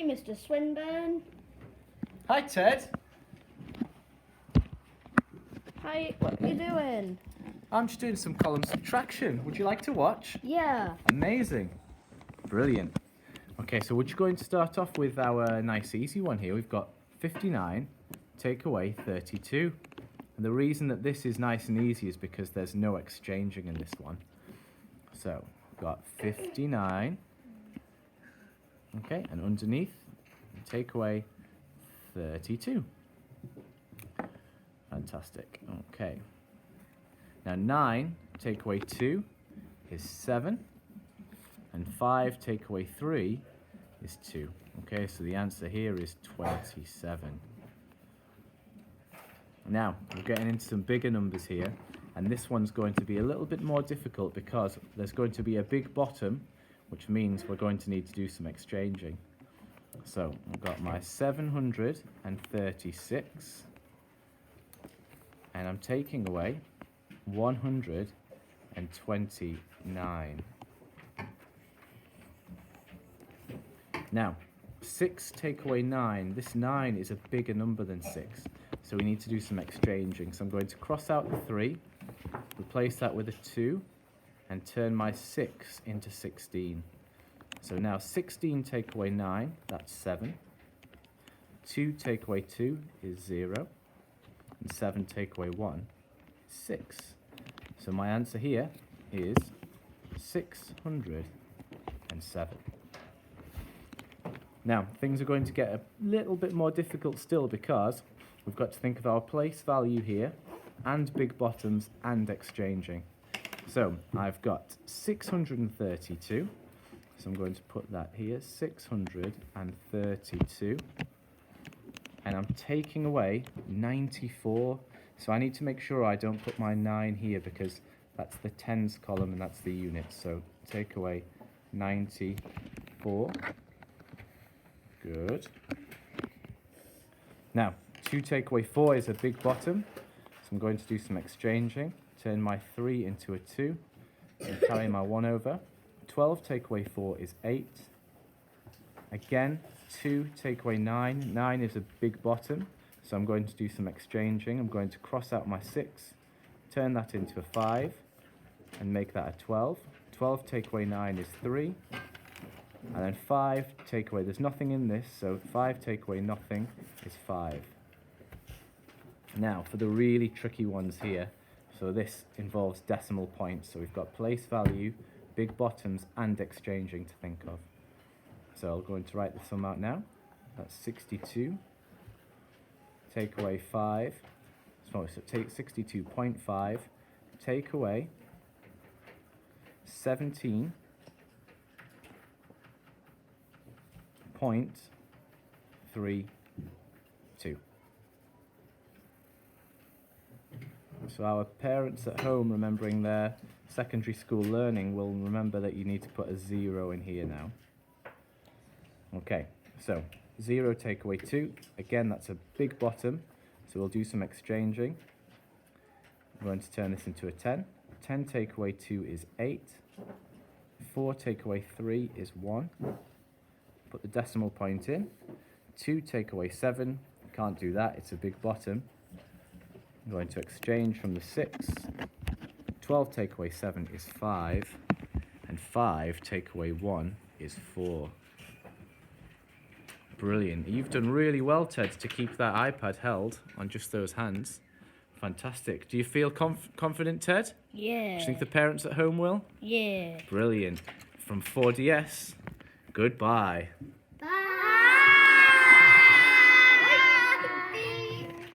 Mr. Swinburne. Hi, Ted. Hi, what are you doing? I'm just doing some column subtraction. Would you like to watch? Yeah. Amazing. Brilliant. Okay, so we're just going to start off with our nice easy one here. We've got 59, take away 32. And the reason that this is nice and easy is because there's no exchanging in this one. So, we've got 59. Okay, and underneath, take away 32. Fantastic. Okay. Now 9 take away 2 is 7. And 5 take away 3 is 2. Okay, so the answer here is 27. Now, we're getting into some bigger numbers here. And this one's going to be a little bit more difficult because there's going to be a big bottom, which means we're going to need to do some exchanging. So, I've got my 736. And I'm taking away 129. Now, 6 take away 9. This 9 is a bigger number than 6. So we need to do some exchanging. So I'm going to cross out the 3, replace that with a 2, and turn my 6 into 16. So now 16 take away 9, that's 7. 2 take away 2 is 0. And 7 take away 1 is 6. So my answer here is 607. Now, things are going to get a little bit more difficult still because we've got to think of our place value here and big bottoms and exchanging. So I've got 632. So I'm going to put that here, 632. And I'm taking away 94. So I need to make sure I don't put my 9 here because that's the tens column and that's the units. So take away 94. Good. Now, 2 take away 4 is a big bottom. So I'm going to do some exchanging. Turn my 3 into a 2. And carry my 1 over. 12 take away 4 is 8. Again, 2 take away 9. 9 is a big bottom, so I'm going to do some exchanging. I'm going to cross out my 6, turn that into a 5, and make that a 12. 12 take away 9 is 3. And then 5 take away, there's nothing in this, so 5 take away nothing is 5. Now, for the really tricky ones here, so this involves decimal points. So we've got place value, big bottoms, and exchanging to think of. So I'm going to write the sum out now. That's 62. Take away 5. So take 62.5. Take away 17.32. So our parents at home remembering their secondary school learning will remember that you need to put a 0 in here now. Okay, so 0 take away 2. Again, that's a big bottom, so we'll do some exchanging. I'm going to turn this into a 10. 10 take away 2 is 8. 4 take away 3 is 1. Put the decimal point in. 2 take away 7. Can't do that, it's a big bottom. I'm going to exchange from the 6. 12 take away 7 is 5. And 5 take away 1 is 4. Brilliant. You've done really well, Ted, to keep that iPad held on just those hands. Fantastic. Do you feel confident, Ted? Yeah. Do you think the parents at home will? Yeah. Brilliant. From 4DS, goodbye.